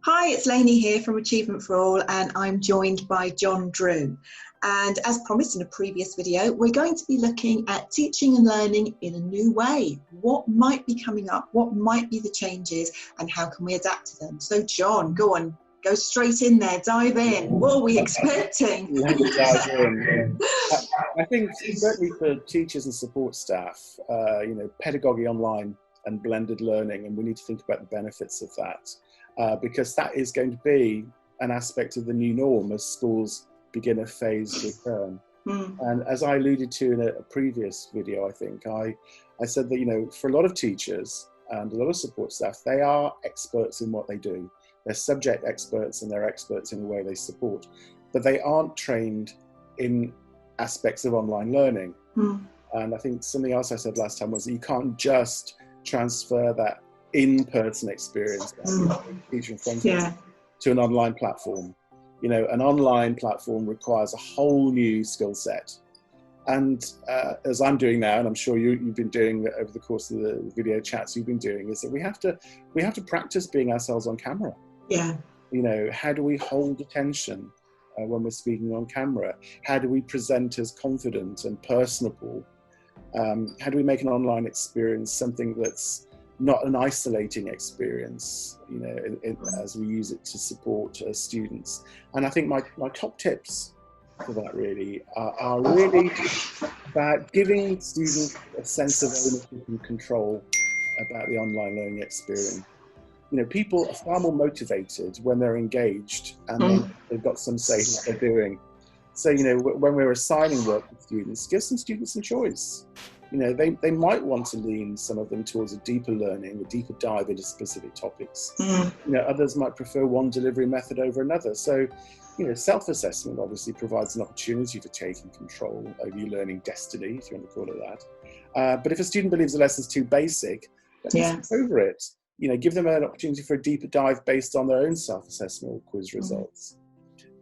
Hi, it's Lainy here from Achievement for All, and I'm joined by Drew. And as promised in a previous video, we're going to be looking at teaching and learning in a new way. What might be coming up? What might be the changes? And how can we adapt to them? So John, go on, go straight in there, dive in. What are we expecting? Let's dive in. I think certainly for teachers and support staff, pedagogy online and blended learning, and we need to think about the benefits of that. Because that is going to be an aspect of the new norm as schools begin a phased return. And as I alluded to in a previous video, I think, I said that, for a lot of teachers and a lot of support staff, they are experts in what they do. They're subject experts and they're experts in the way they support, but they aren't trained in aspects of online learning. And I think something else I said last time was that you can't just transfer that in-person experience teaching to an online platform. An online platform requires a whole new skill set. And as I'm doing now, and I'm sure you've been doing over the course of the video chats you've been doing, is that we have to practice being ourselves on camera. How do we hold attention when we're speaking on camera? How do we present as confident and personable? How do we make an online experience something that's not an isolating experience, as we use it to support students? And I think my top tips for that really are really about giving students a sense of ownership and control about the online learning experience. People are far more motivated when they're engaged and they've got some say in what they're doing. So, when we're assigning work to students, give some students some choice. They might want to lean some of them towards a deeper learning, a deeper dive into specific topics. Others might prefer one delivery method over another. So, self-assessment obviously provides an opportunity for taking control over your learning destiny, if you want to call it that. But if a student believes the lesson's too basic, then skip over it. Give them an opportunity for a deeper dive based on their own self-assessment or quiz results.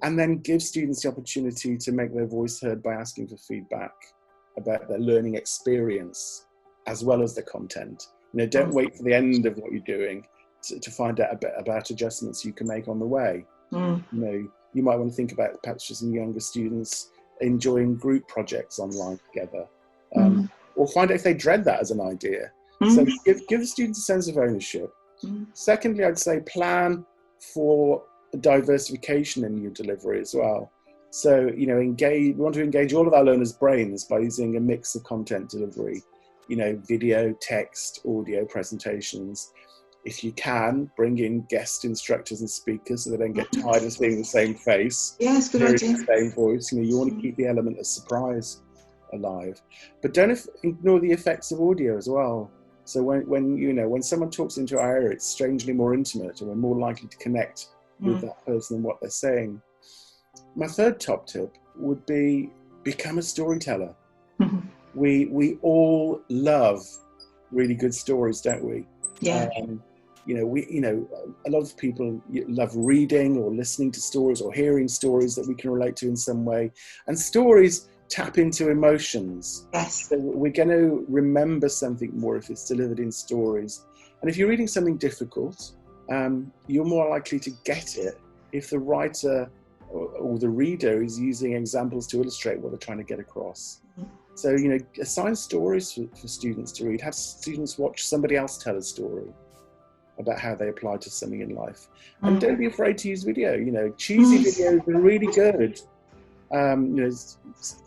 And then give students the opportunity to make their voice heard by asking for feedback about their learning experience as well as the content. Don't wait for the end of what you're doing to find out about adjustments you can make on the way. You might want to think about perhaps just some younger students enjoying group projects online together, or find out if they dread that as an idea. So give the students a sense of ownership. Secondly, I'd say plan for diversification in your delivery as well. So, we want to engage all of our learners' brains by using a mix of content delivery, video, text, audio presentations. If you can, bring in guest instructors and speakers so they don't get tired of seeing the same face. Yes, good idea. The same voice. You want to keep the element of surprise alive. But don't ignore the effects of audio as well. So when someone talks into our ear, it's strangely more intimate and we're more likely to connect with that person and what they're saying. My third top tip would be become a storyteller. We all love really good stories, don't we? Yeah. A lot of people love reading or listening to stories or hearing stories that we can relate to in some way. And stories tap into emotions. Yes. So we're going to remember something more if it's delivered in stories. And if you're reading something difficult, you're more likely to get it if the writer or the reader is using examples to illustrate what they're trying to get across. So, assign stories for students to read. Have students watch somebody else tell a story about how they apply to something in life. And don't be afraid to use video. Cheesy videos are really good.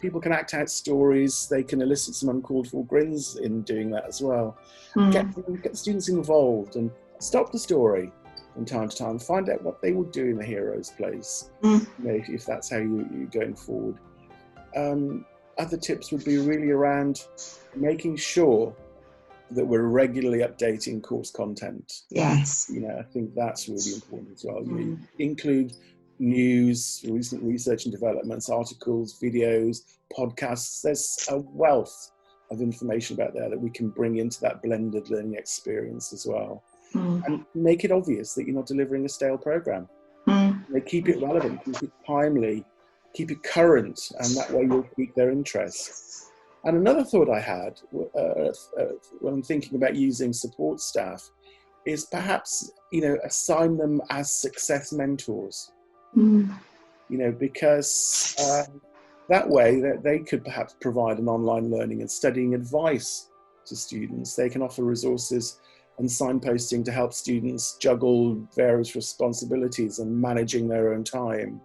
People can act out stories. They can elicit some uncalled for grins in doing that as well. Get the students involved and stop the story from time to time. Find out what they would do in the hero's place, if that's how you're going forward. Other tips would be really around making sure that we're regularly updating course content. Yes. I think that's really important as well. Include news, recent research and developments, articles, videos, podcasts. There's a wealth of information about there that we can bring into that blended learning experience as well. And make it obvious that you're not delivering a stale program. Keep it relevant, keep it timely, keep it current, and that way you'll pique their interest. And another thought I had when I'm thinking about using support staff is perhaps, assign them as success mentors, because that way that they could perhaps provide an online learning and studying advice to students. They can offer resources and signposting to help students juggle various responsibilities and managing their own time.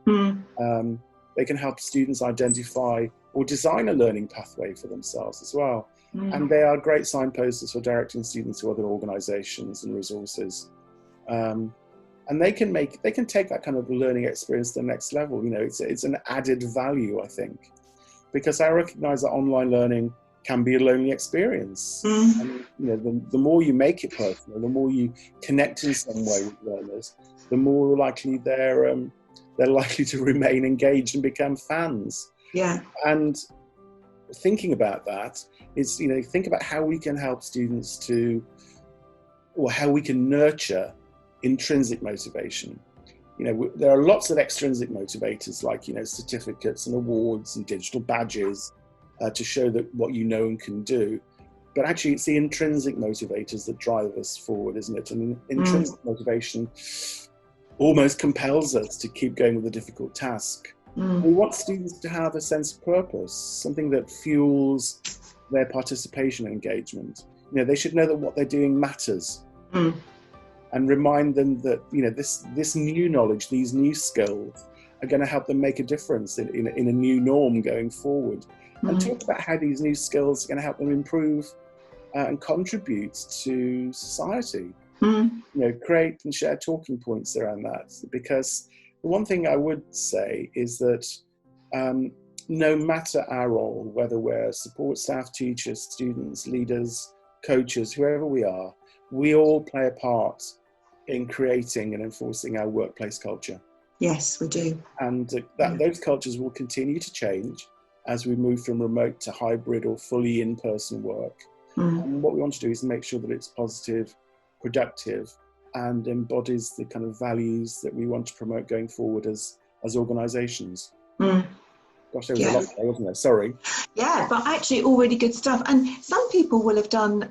They can help students identify or design a learning pathway for themselves as well. And they are great signposters for directing students to other organizations and resources. And they can take that kind of learning experience to the next level. It's an added value, I think, because I recognize that online learning can be a lonely experience. And, the more you make it personal, the more you connect in some way with learners, the more likely they're likely to remain engaged and become fans. Yeah. And thinking about that is, think about how we can help students or how we can nurture intrinsic motivation. There are lots of extrinsic motivators like, certificates and awards and digital badges to show that what you know and can do. But actually, it's the intrinsic motivators that drive us forward, isn't it? And intrinsic motivation almost compels us to keep going with a difficult task. We want students to have a sense of purpose, something that fuels their participation and engagement. They should know that what they're doing matters, and remind them that this new knowledge, these new skills, are going to help them make a difference in a new norm going forward. And talk about how these new skills are going to help them improve and contribute to society. Create and share talking points around that, because the one thing I would say is that no matter our role, whether we're support staff, teachers, students, leaders, coaches, whoever we are, we all play a part in creating and enforcing our workplace culture. Yes, we do. And those cultures will continue to change as we move from remote to hybrid or fully in-person work. And what we want to do is make sure that it's positive, productive, and embodies the kind of values that we want to promote going forward as organisations. Gosh, there was a lot there, wasn't there? Sorry. Yeah, but actually all really good stuff. And some people will have done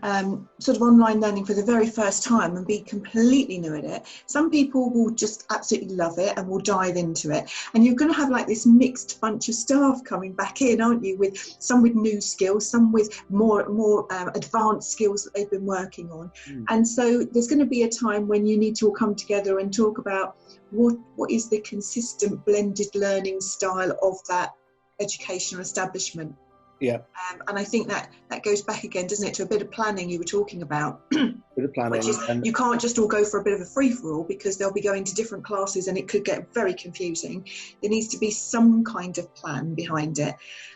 sort of online learning for the very first time and be completely new at it. Some people will just absolutely love it and will dive into it. And you're going to have like this mixed bunch of staff coming back in, aren't you? With some with new skills, some with more advanced skills that they've been working on. And so there's going to be a time when you need to all come together and talk about what is the consistent blended learning style of that educational establishment. And I think that goes back again, doesn't it, to a bit of planning you were talking about. Bit of planning. Which is, you can't just all go for a bit of a free-for-all, because they'll be going to different classes and it could get very confusing. There needs to be some kind of plan behind it.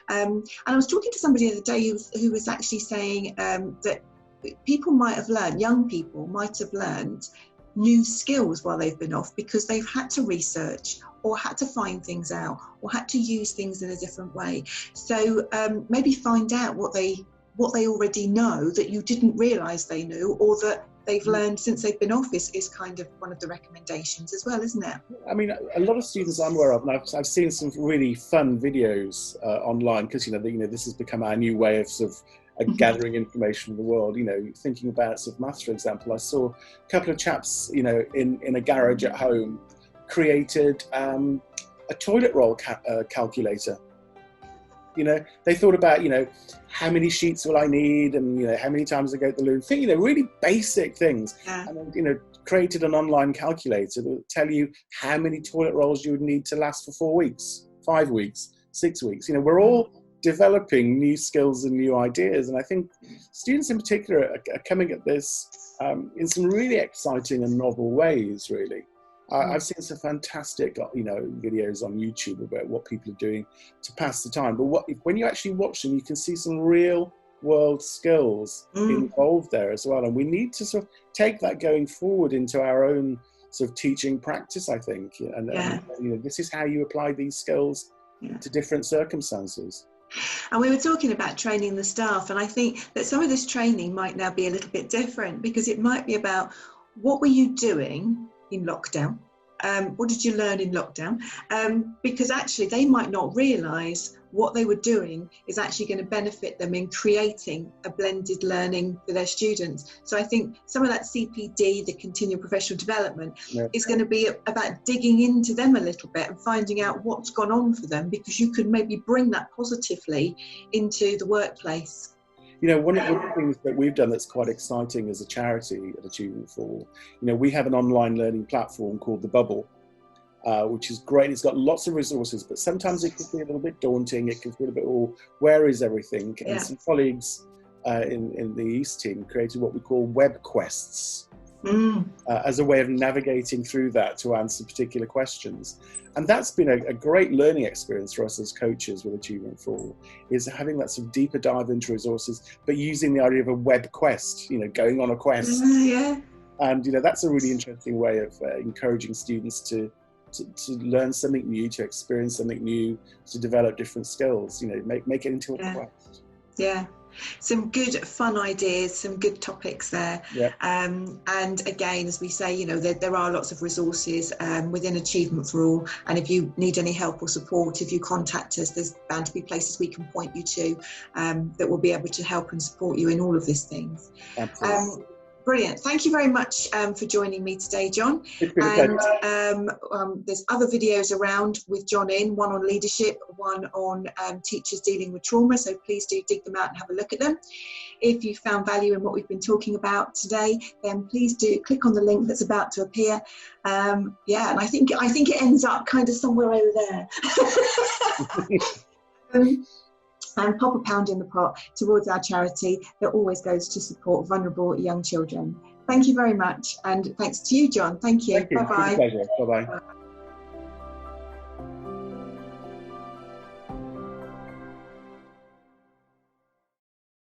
And I was talking to somebody the other day who was actually saying that young people might have learned new skills while they've been off, because they've had to research or had to find things out or had to use things in a different way. So maybe find out what they already know that you didn't realise they knew, or that they've learned since they've been off is kind of one of the recommendations as well, isn't it? I mean, a lot of students I'm aware of, and I've seen some really fun videos online, because this has become our new way of sort of gathering information from the world. Thinking about sort of maths, for example, I saw a couple of chaps, in a garage at home, created a toilet roll calculator. They thought about, how many sheets will I need, and how many times I go to the loo. Really basic things. And created an online calculator that would tell you how many toilet rolls you would need to last for 4 weeks, 5 weeks, 6 weeks. We're all developing new skills and new ideas, and I think students in particular are coming at this in some really exciting and novel ways, really. I've seen some fantastic videos on YouTube about what people are doing to pass the time, but when you actually watch them, you can see some real world skills involved there as well, and we need to sort of take that going forward into our own sort of teaching practice, I think. And this is how you apply these skills to different circumstances. And we were talking about training the staff, and I think that some of this training might now be a little bit different, because it might be about what were you doing in lockdown? What did you learn in lockdown? Because actually they might not realise what they were doing is actually going to benefit them in creating a blended learning for their students. So I think some of that CPD, the continual professional development, is going to be about digging into them a little bit and finding out what's gone on for them, because you could maybe bring that positively into the workplace. You know, one of the things that we've done that's quite exciting as a charity at Achievement for All, you know, we have an online learning platform called The Bubble, which is great. It's got lots of resources, but sometimes it can be a little bit daunting. It can feel a bit, oh, where is everything? And some colleagues in the East team created what we call web quests as a way of navigating through that to answer particular questions. And that's been a great learning experience for us as coaches with Achievement for All, is having that sort of deeper dive into resources, but using the idea of a web quest, you know, going on a quest. And, you know, that's a really interesting way of encouraging students to learn something new, to experience something new, to develop different skills, you know, make it into a quest. Yeah. Some good fun ideas, some good topics there. And again, as we say, you know, there are lots of resources within Achievement for All, and if you need any help or support, if you contact us, there's bound to be places we can point you to that will be able to help and support you in all of these things. Absolutely. Brilliant. Thank you very much for joining me today, John. And there's other videos around with John in, one on leadership, one on teachers dealing with trauma. So please do dig them out and have a look at them. If you found value in what we've been talking about today, then please do click on the link that's about to appear. And I think it ends up kind of somewhere over there. And pop a pound in the pot towards our charity that always goes to support vulnerable young children. Thank you very much, and thanks to you, John. Thank you. Thank you. Bye-bye. It's a pleasure. Bye-bye.